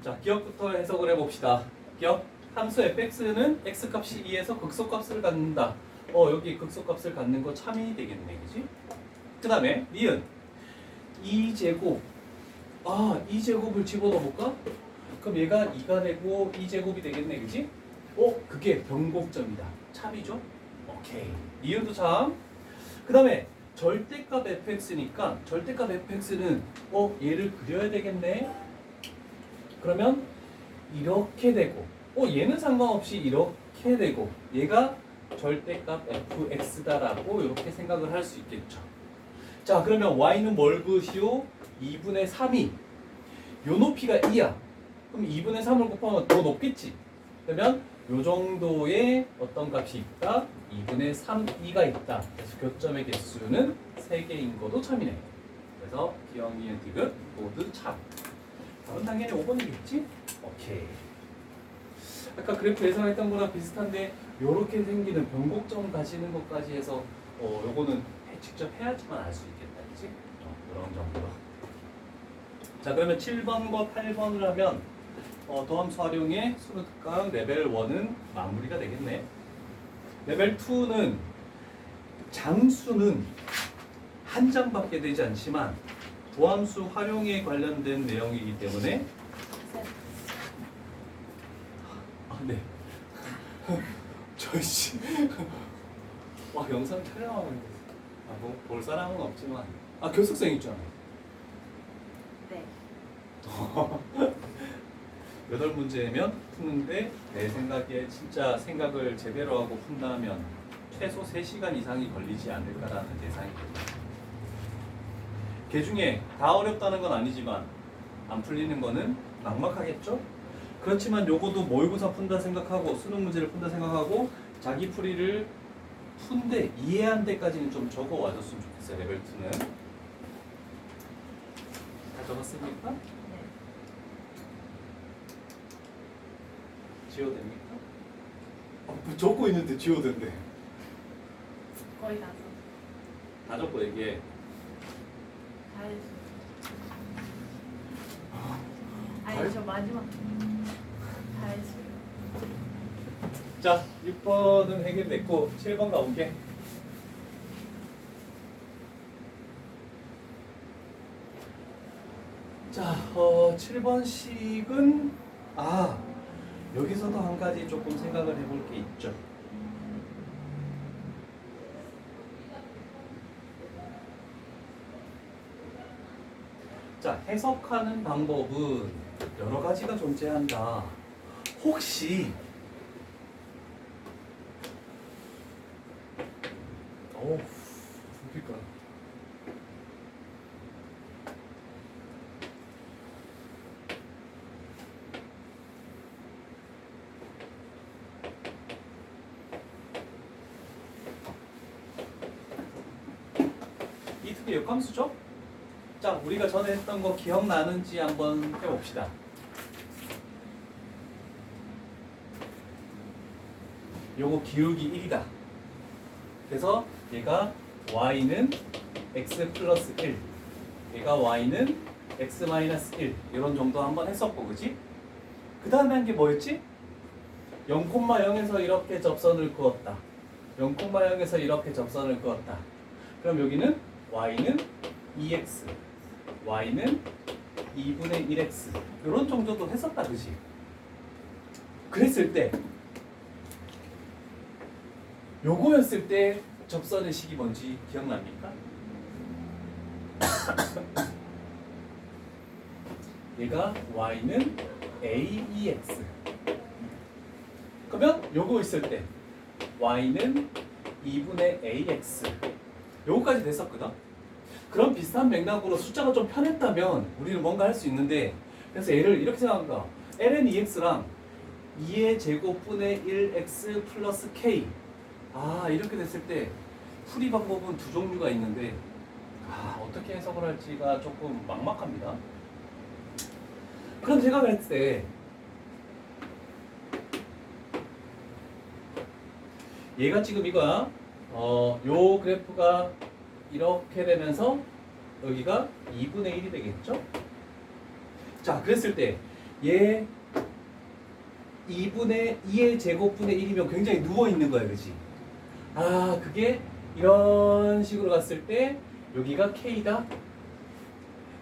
자, 기억부터 해석을 해봅시다. 기억. 함수 fx는 x값이 2에서 극소값을 갖는다. 여기 극소값을 갖는 거 참이 되겠네, 그지? 그 다음에 니은 2제곱. 2제곱을 집어넣어 볼까? 그럼 얘가 2가 되고 2제곱이 되겠네, 그지? 그게 변곡점이다. 참이죠? 오케이. 니은도 참. 그 다음에 절대값 fx니까 절대값 fx는 얘를 그려야 되겠네. 그러면 이렇게 되고 얘는 상관없이 이렇게 되고 얘가 절대값 fx다라고 이렇게 생각을 할 수 있겠죠. 자, 그러면 y는 뭘 그시오? 2분의 3이 요 높이가 2야. 그럼 2분의 3을 곱하면 더 높겠지. 그러면 요 정도의 어떤 값이 있다? 2분의 3, 2가 있다. 그래서 교점의 개수는 3개인 것도 참이네. 그래서 기억, 니은, 디귿 모두 참. 답은 당연히 5번이겠지? 오케이. 아까 그래프 예상했던 거랑 비슷한데 요렇게 생기는 변곡점 가지는 것까지 해서 요거는 직접 해야지만 알 수 있겠다. 그치? 이런 정도로. 자, 그러면 7번과 8번을 하면 도함수 활용의 수능 특강 레벨 1은 마무리가 되겠네. 레벨 2는 장수는 한 장밖에 되지 않지만 도함수 활용에 관련된 내용이기 때문에 네. 저씨 영상 촬영하고 있어. 볼 사람은 없지만 교습생 있잖아. 네. 8문제면 푸는데 내 생각에 진짜 생각을 제대로 하고 푼다면 최소 3시간 이상이 걸리지 않을까라는 예상이 됩니다. 그 중에 다 어렵다는 건 아니지만 안 풀리는 거는 막막하겠죠? 그렇지만 요거도 모의고사 푼다 생각하고 수능 문제를 푼다 생각하고 자기 풀이를 푼데 이해한 데까지는 좀 적어 와줬으면 좋겠어요. 레벨 2는. 다 적었습니까? 네. 지워됩니까? 적고 있는데 지워된대. 거의 다 다 적고 얘기해. 했어요. 아니 저 마지막 다 했어요. 자, 6번은 해결됐고 7번 가볼게. 자, 7번씩은 여기서도 한 가지 조금 생각을 해볼 게 있죠. 자, 해석하는 방법은 여러 가지가 존재한다. 혹시 그러니까 이 특이 역함수죠? 자, 우리가 전에 했던 거 기억나는지 한번 해봅시다. 요거 기울기 1이다. 그래서 얘가 y는 x 플러스 1, 얘가 y는 x 마이너스 1 이런 정도 한번 했었고, 그지? 그 다음에 한 게 뭐였지? 0,0에서 이렇게 접선을 그었다. 0,0에서 이렇게 접선을 그었다. 그럼 여기는 y는 2x, y는 2분의 1x 이런 정도도 했었다, 그지? 그랬을 때 요거였을 때 접선의 식이 뭔지 기억납니까? 얘가 y는 a2x. 그러면 요거 있을 때 y는 2분의 ax. 요거까지 됐었거든. 그런 비슷한 맥락으로 숫자가 좀 편했다면 우리는 뭔가 할 수 있는데, 그래서 얘를 이렇게 생각합니다. ln 2x랑 2의 제곱분의 1x 플러스 k. 이렇게 됐을 때 풀이 방법은 두 종류가 있는데 어떻게 해석을 할지가 조금 막막합니다. 그럼 제가 그랬을 때 얘가 지금 이거야. 요 그래프가 이렇게 되면서 여기가 2분의 1이 되겠죠? 자, 그랬을 때 얘 2분의 2의 제곱분의 1이면 굉장히 누워 있는 거야, 그렇지? 그게 이런 식으로 갔을 때 여기가 k다.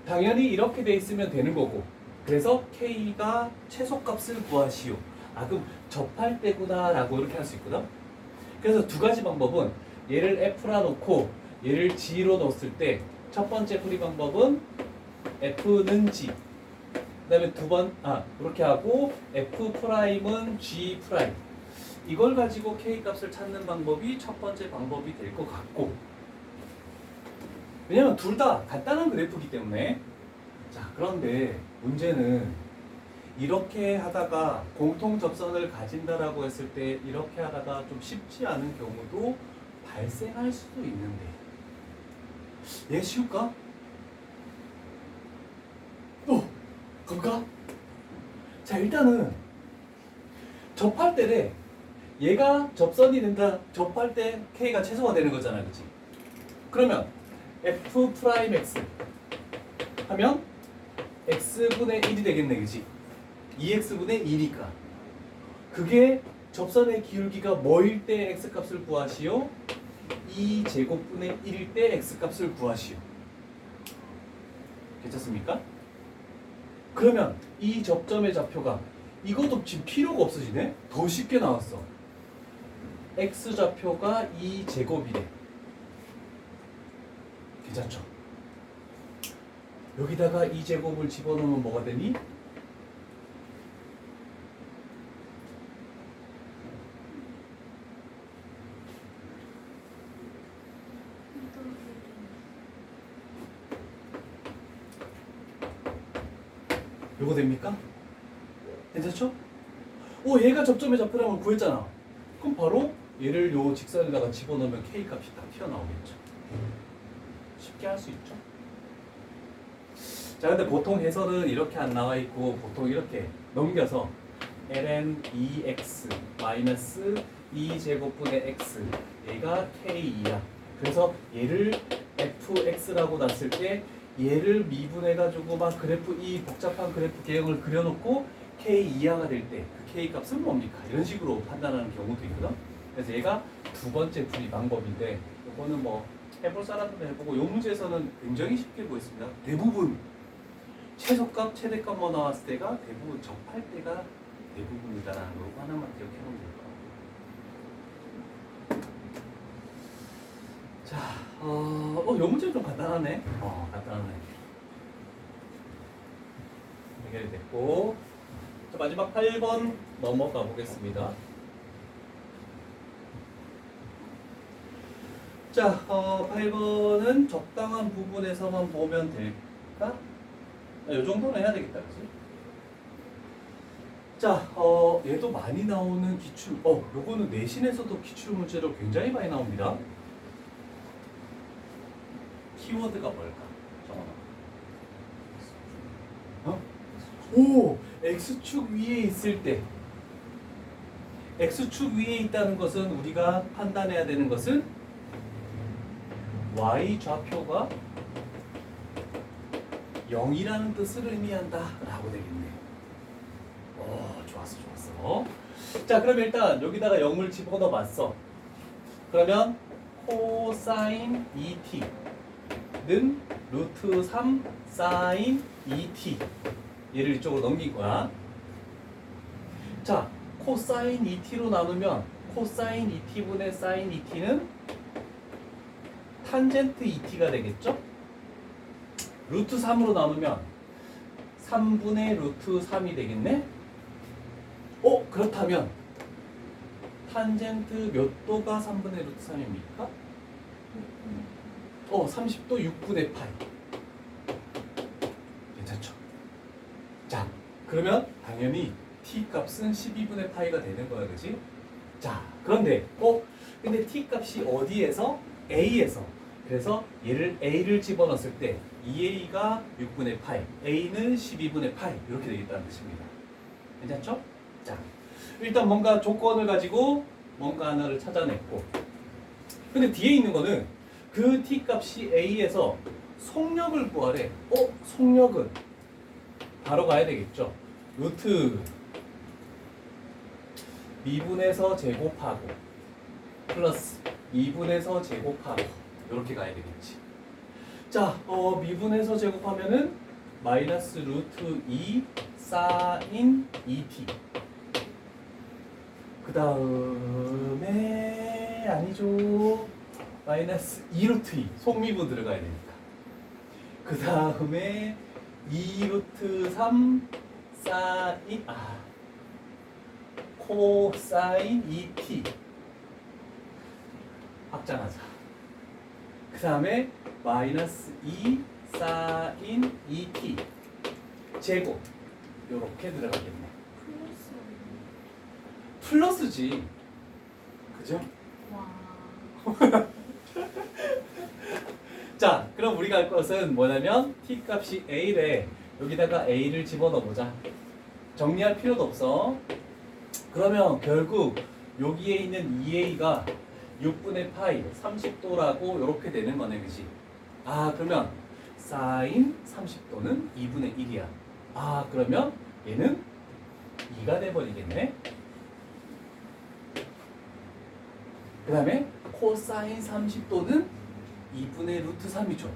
당연히 이렇게 돼 있으면 되는 거고. 그래서 k가 최소값을 구하시오. 그럼 접할 때구나라고 이렇게 할 수 있거든. 그래서 두 가지 방법은 얘를 f라 놓고 얘를 g로 넣었을 때 첫 번째 풀이 방법은 f는 g. 그다음에 이렇게 하고 f 프라임은 g 프라임. 이걸 가지고 k 값을 찾는 방법이 첫 번째 방법이 될 것 같고. 왜냐면 둘 다 간단한 그래프이기 때문에. 자, 그런데 문제는 이렇게 하다가 공통 접선을 가진다라고 했을 때 이렇게 하다가 좀 쉽지 않은 경우도 발생할 수도 있는데, 얘 쉬울까? 그럴까? 자, 일단은 접할 때래 얘가 접선이 된다. 접할 때 k가 최소가 되는 거잖아, 그치? 그러면 f 프라임 x 하면 x분의 1이 되겠네, 그치? 2x분의 2니까 그게 접선의 기울기가 뭐일 때 x값을 구하시오? 2제곱분의 1일 때 x값을 구하시오. 괜찮습니까? 그러면 이 접점의 좌표가 이것도 지금 필요가 없어지네? 더 쉽게 나왔어. x좌표가 2제곱이래. 괜찮죠? 여기다가 2제곱을 집어넣으면 뭐가 되니? 요거 됩니까? 괜찮죠? 얘가 접점의 좌표라는 걸 구했잖아. 그럼 바로 얘를 요 직선에다가 집어넣으면 k 값이 딱 튀어나오겠죠. 쉽게 할 수 있죠. 자, 근데 보통 해설은 이렇게 안 나와 있고 보통 이렇게 넘겨서 ln 2x 마이너스 2제곱분의 x 얘가 k2야. 그래서 얘를 fx라고 놨을 때 얘를 미분해가지고 막 그래프, 이 복잡한 그래프 개형을 그려놓고 k2하가 될 때 그 k 값은 뭡니까? 이런 식으로 판단하는 경우도 있거든. 그래서 얘가 두 번째 풀이 방법인데, 이거는 뭐 해볼 사람들도 해보고, 이 문제에서는 굉장히 쉽게 보였습니다. 대부분 최소값, 최대값만 나왔을 때가 대부분 접할 때가 대부분이다라는 거 하나만 기억해 놓으면 될 것 같고. 자, 이 문제는 좀 간단하네. 간단하네. 해결이 됐고, 자, 마지막 8번 넘어가 보겠습니다. 자, 8번은 적당한 부분에서만 보면 될까? 이 정도는 해야 되겠다, 그치? 자, 얘도 많이 나오는 기출, 요거는 내신에서도 기출 문제로 굉장히 많이 나옵니다. 키워드가 뭘까? 정원아. X축 위에 있을 때. X축 위에 있다는 것은 우리가 판단해야 되는 것은 Y좌표가 0이라는 뜻을 의미한다 라고 되겠네. 좋았어, 좋았어. 자, 그럼 일단 여기다가 0을 집어넣어 봤어. 그러면 코사인 2t는 루트 3 사인 2t. 얘를 이쪽으로 넘긴 거야. 자, 코사인 2t로 나누면 코사인 2t분의 사인 2t는 탄젠트 2t가 되겠죠? 루트 3으로 나누면 3분의 루트 3이 되겠네? 그렇다면 탄젠트 몇 도가 3분의 루트 3입니까? 30도 6분의 파이. 괜찮죠? 자, 그러면 당연히 t 값은 12분의 파이가 되는 거야, 그지? 자, 그런데 근데 t 값이 어디에서? a에서. 그래서 얘를 a를 집어넣었을 때 2a가 6분의 파이, a는 12분의 파이 이렇게 되겠다는 뜻입니다. 괜찮죠? 자, 일단 뭔가 조건을 가지고 뭔가 하나를 찾아냈고, 근데 뒤에 있는 거는 그 t 값이 a에서 속력을 구하래. 속력은 바로 가야 되겠죠. 루트 미분에서 제곱하고 플러스 미분에서 제곱하고 이렇게 가야 되겠지. 자, 미분에서 제곱하면은 마이너스 루트 2 사인 2t. 그 다음에 아니죠. 마이너스 2 루트 2 속미분 들어가야 되니까. 그 다음에 2 루트 3 사인 코사인 2t 확장하자. 그 다음에 마이너스 2 사인 2t 제곱 요렇게 들어가겠네. 플러스지. 그죠? 와. 자, 그럼 우리가 할 것은 뭐냐면 t 값이 a래. 여기다가 a를 집어넣어보자. 정리할 필요도 없어. 그러면 결국 여기에 있는 2a가 6분의 파이 30도라고 이렇게 되는 거네, 그치? 그러면 사인 30도는 2분의 1이야. 그러면 얘는 2가 돼버리겠네. 그 다음에 코사인 30도는 2분의 루트 3이죠.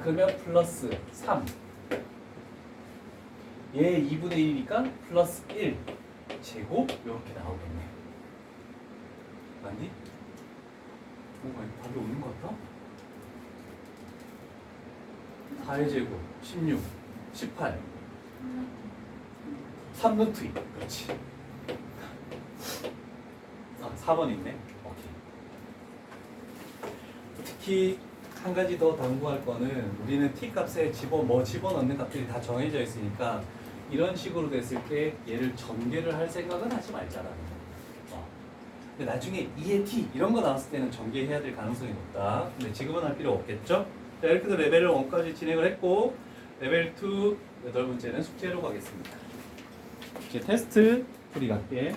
그러면 플러스 3. 얘 2분의 1이니까 플러스 1 제곱 이렇게 나오겠네. 맞니? 답이 없는 것 같다? 4의 제곱 16 18 3루트 2. 그렇지. 4번 있네. 오케이. 특히 한 가지 더 당부할 거는 우리는 t 값에 집어넣는 값들이 다 정해져 있으니까 이런 식으로 됐을 때 얘를 전개를 할 생각은 하지 말자라는 거. 근데 나중에 2의 t 이런 거 나왔을 때는 전개해야 될 가능성이 높다. 근데 지금은 할 필요 없겠죠? 자, 이렇게 해서 레벨 1까지 진행을 했고 레벨 2 8번째는 숙제로 가겠습니다. 이제 테스트 풀이 갈게.